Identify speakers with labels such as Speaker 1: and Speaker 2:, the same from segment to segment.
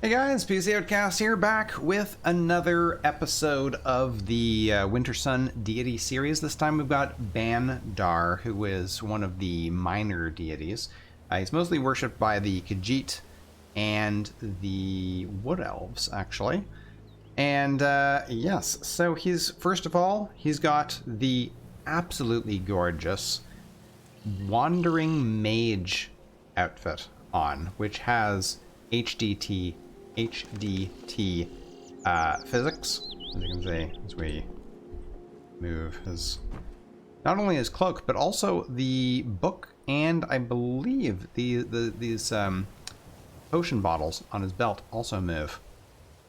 Speaker 1: Hey guys, PC Outcast here, back with another episode of the Winter Sun deity series. This time we've got BAAN DAR, who is one of the minor deities. He's mostly worshipped by the Khajiit and the Wood Elves, actually. And yes, so first of all, he's got the absolutely gorgeous Wandering Mage outfit on, which has HDT physics, as you can see as we move his, not only his cloak but also the book, and I believe these potion bottles on his belt also move.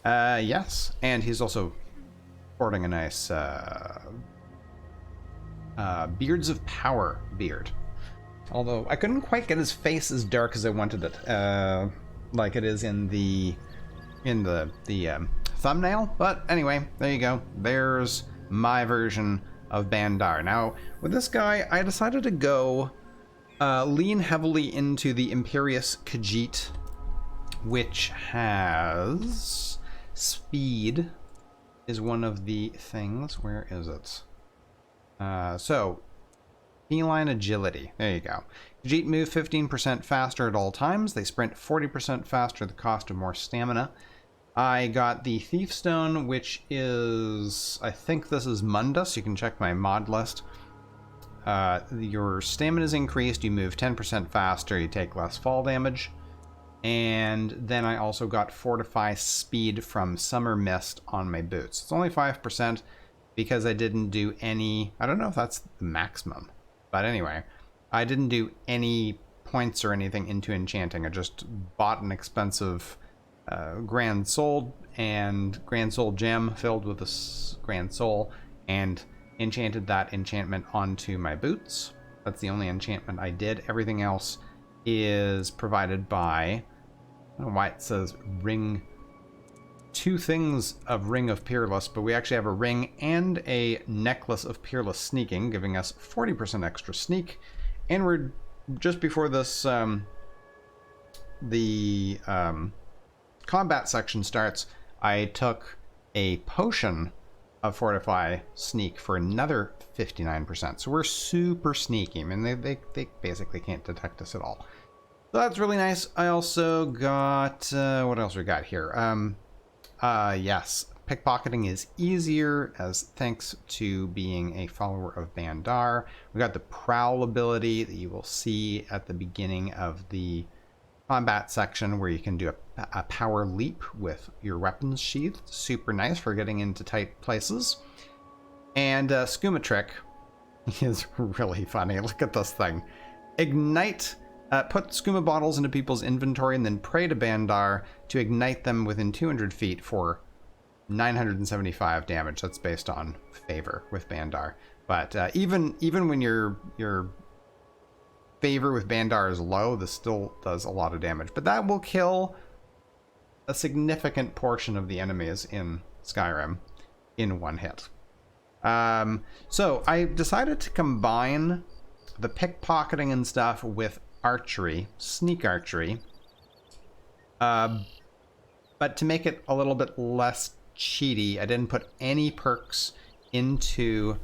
Speaker 1: Yes, and he's also sporting a nice Beards of Power beard. Although I couldn't quite get his face as dark as I wanted it, like it is in the thumbnail. But anyway, there you go. There's my version of BAAN DAR. Now, with this guy, I decided to go lean heavily into the Imperious Khajiit, which has speed is one of the things. Where is it? So feline agility. There you go. Khajiit move 15% faster at all times. They sprint 40% faster at the cost of more stamina. I got the Thief Stone, which is, I think this is Mundus. You can check my mod list. Your stamina is increased. You move 10% faster. You take less fall damage. And then I also got Fortify Speed from Summer Mist on my boots. It's only 5% because I didn't do any, I don't know if that's the maximum. But anyway, I didn't do any points or anything into enchanting. I just bought an expensive Grand Soul gem filled with a Grand Soul and enchanted that enchantment onto my boots. That's the only enchantment I did. Everything else is provided by, I don't know why it says ring, two things of Ring of Peerless, but we actually have a ring and a necklace of Peerless Sneaking, giving us 40% extra sneak. And we're just before this, the combat section starts, I took a potion of Fortify Sneak for another 59%. So we're super sneaky. I mean, they basically can't detect us at all. So that's really nice. I also got, what else we got here? Yes, pickpocketing is easier as thanks to being a follower of BAAN DAR. We got the prowl ability that you will see at the beginning of the combat section, where you can do a power leap with your weapons sheathed. Super nice for getting into tight places. And Skooma trick is really funny. Look at this thing. Ignite. Put skooma bottles into people's inventory and then pray to BAAN DAR to ignite them within 200 feet for 975 damage. That's based on favor with BAAN DAR. But even when your favor with BAAN DAR is low, this still does a lot of damage. But that will kill a significant portion of the enemies in Skyrim in one hit. So I decided to combine the pickpocketing and stuff with archery, sneak archery, but to make it a little bit less cheaty, I didn't put any perks into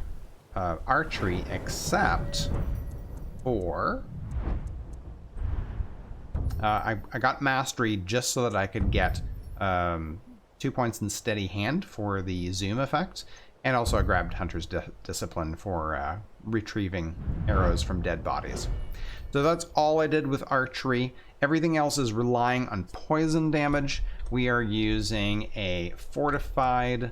Speaker 1: archery except for I got mastery just so that I could get 2 points in steady hand for the zoom effect, and also I grabbed Hunter's Discipline for retrieving arrows from dead bodies. So that's all I did with archery. Everything else is relying on poison damage. We are using a fortified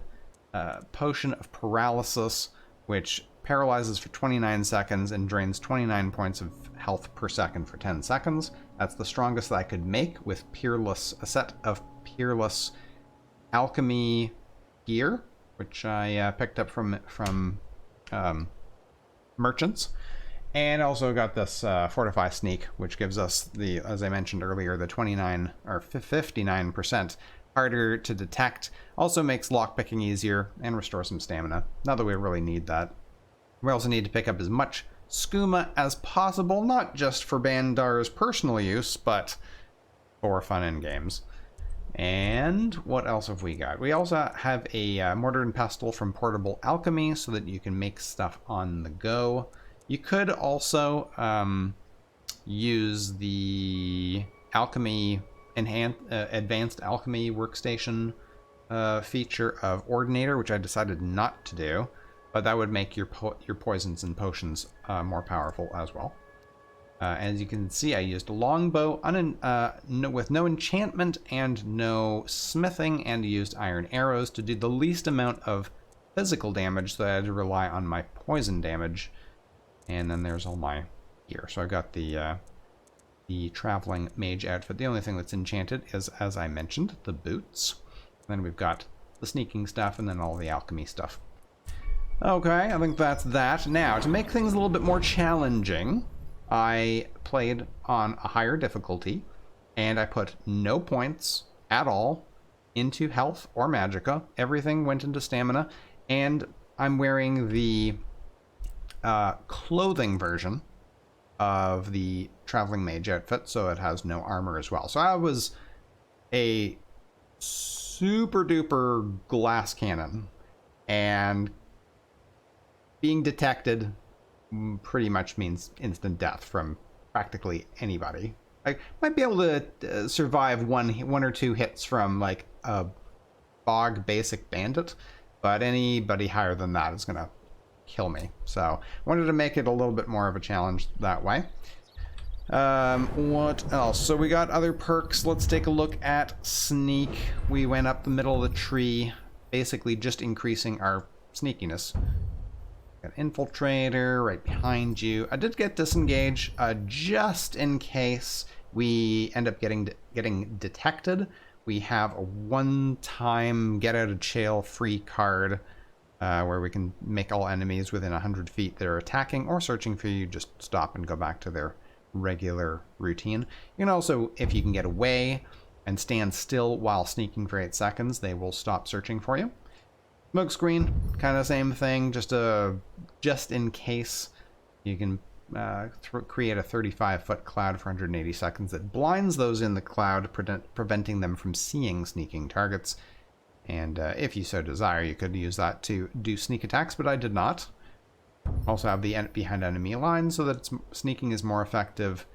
Speaker 1: potion of paralysis, which paralyzes for 29 seconds and drains 29 points of health per second for 10 seconds. That's the strongest that I could make with a set of Peerless Alchemy gear, which I picked up from merchants. And also got this Fortify Sneak, which gives us the, as I mentioned earlier, the 29 or 59% harder to detect. Also makes lockpicking easier and restores some stamina. Not that we really need that. We also need to pick up as much Skooma as possible, not just for BAAN DAR's personal use, but for fun in games. And what else have we got? We also have a mortar and pestle from Portable Alchemy so that you can make stuff on the go. You could also use the Alchemy Advanced Alchemy Workstation feature of Ordinator, which I decided not to do, but that would make your poisons and potions more powerful as well. As you can see, I used a longbow with no enchantment and no smithing, and used iron arrows to do the least amount of physical damage, so that I had to rely on my poison damage. And then there's all my gear. So I've got the traveling mage outfit. The only thing that's enchanted is, as I mentioned, the boots. Then we've got the sneaking stuff, and then all the alchemy stuff. Okay, I think that's that. Now, to make things a little bit more challenging, I played on a higher difficulty, and I put no points at all into health or magicka. Everything went into stamina, and I'm wearing the clothing version of the traveling mage outfit, so it has no armor as well. So I was a super duper glass cannon, and being detected pretty much means instant death from practically anybody. I might be able to survive one or two hits from like a bog basic bandit, but anybody higher than that is gonna kill me. So I wanted to make it a little bit more of a challenge that way. What else? So we got other perks. Let's take a look at sneak. We went up the middle of the tree, basically just increasing our sneakiness. Got infiltrator right behind you. I did get disengage just in case we end up getting detected. We have a one-time get out of jail free card where we can make all enemies within 100 feet that are attacking or searching for you just stop and go back to their regular routine. You can also, if you can get away and stand still while sneaking for 8 seconds, they will stop searching for you. Smoke screen, kind of same thing, just in case. You can create a 35-foot cloud for 180 seconds that blinds those in the cloud, preventing them from seeing sneaking targets. And if you so desire, you could use that to do sneak attacks, but I did not. Also have the behind enemy line so that sneaking is more effective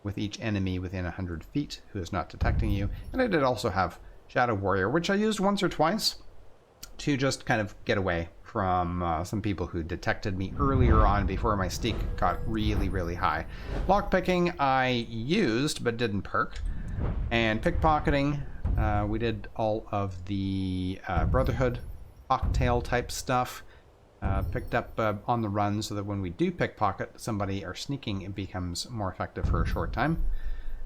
Speaker 1: with each enemy within 100 feet who is not detecting you. And I did also have Shadow Warrior, which I used once or twice to just kind of get away from some people who detected me earlier on before my sneak got really, really high. Lockpicking I used but didn't perk. And pickpocketing, we did all of the Brotherhood cocktail type stuff. Picked up on the run so that when we do pickpocket somebody or sneaking, it becomes more effective for a short time.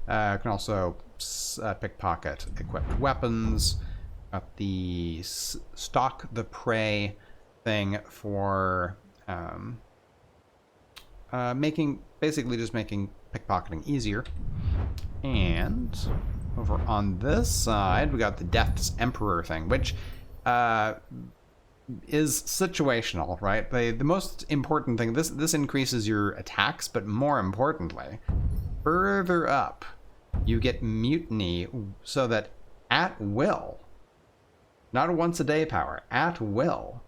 Speaker 1: You can also pickpocket equipped weapons. Got the stalk the prey thing for basically just making pickpocketing easier. And over on this side, we got the Death's Emperor thing, which is situational, right? The most important thing, this increases your attacks, but more importantly, further up, you get mutiny so that at will, not a once a day power, at will,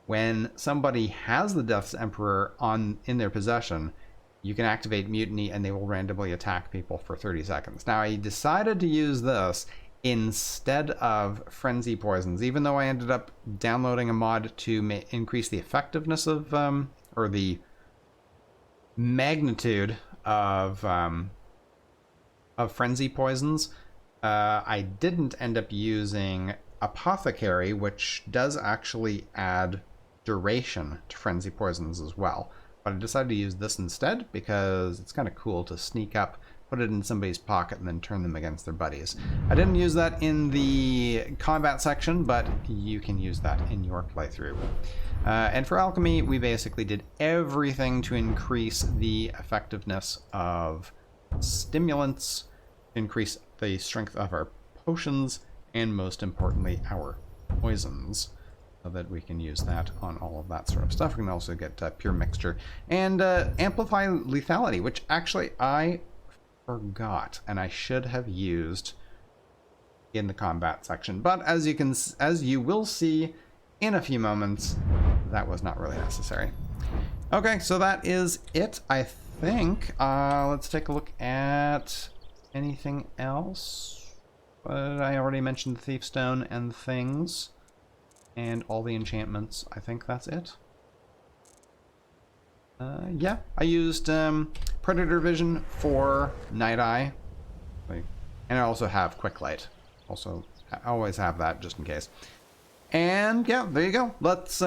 Speaker 1: when somebody has the Death's Emperor in their possession, you can activate mutiny and they will randomly attack people for 30 seconds. Now, I decided to use this instead of frenzy poisons, even though I ended up downloading a mod to increase the effectiveness of, or the magnitude of frenzy poisons. I didn't end up using Apothecary, which does actually add duration to frenzy poisons as well. But I decided to use this instead because it's kind of cool to sneak up, put it in somebody's pocket, and then turn them against their buddies. I didn't use that in the combat section, but you can use that in your playthrough. And for alchemy, we basically did everything to increase the effectiveness of stimulants, increase the strength of our potions, and most importantly, our poisons, so that we can use that on all of that sort of stuff. We can also get pure mixture and amplify lethality, which actually I forgot, and I should have used in the combat section. But as you will see in a few moments, that was not really necessary. Okay, so that is it, I think. Let's take a look at anything else. But I already mentioned the Thief Stone and things. And all the enchantments. I think that's it. Yeah, I used Predator Vision for Night Eye. And I also have Quick Light. Also, I always have that just in case. And yeah, there you go. Let's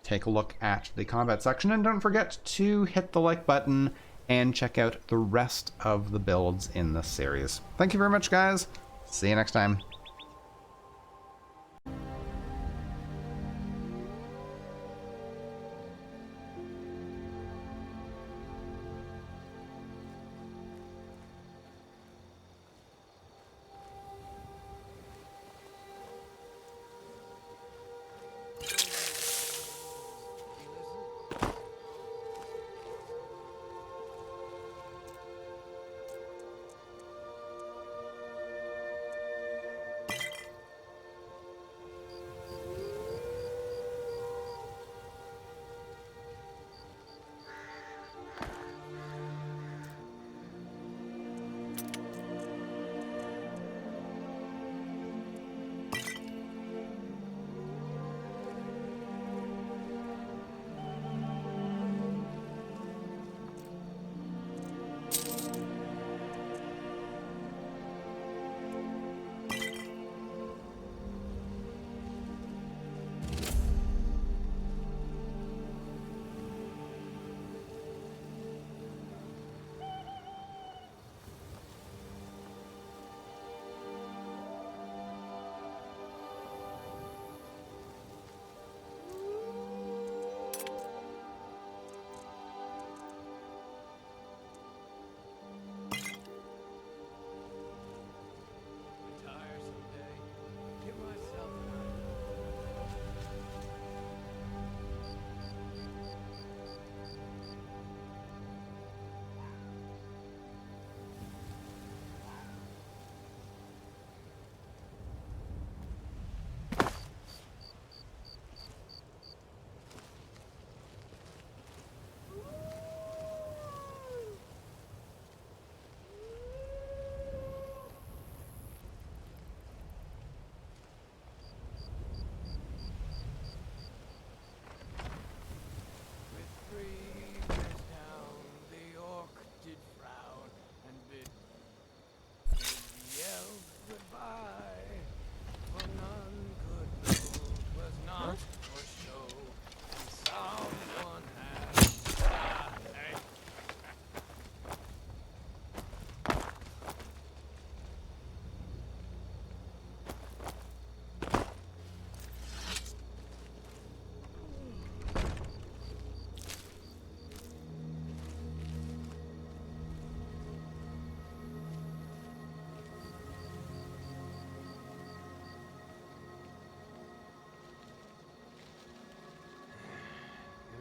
Speaker 1: take a look at the combat section. And don't forget to hit the like button and check out the rest of the builds in this series. Thank you very much, guys. See you next time.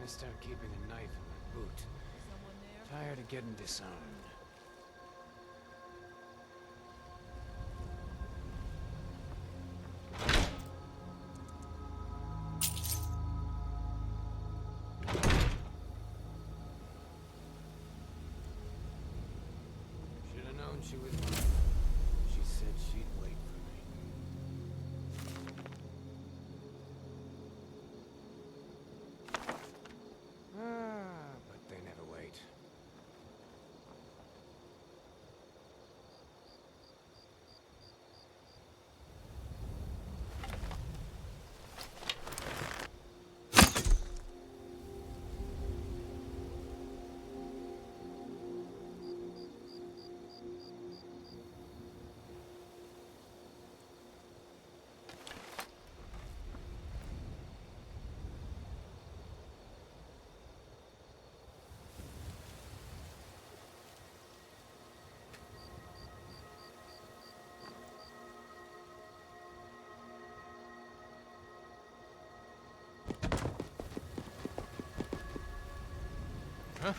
Speaker 2: gonna start keeping a knife in my boot.
Speaker 3: Someone there?
Speaker 2: Tired of getting disowned. Should have known she was mine. She said she'd wait for me. But they never wait. Huh?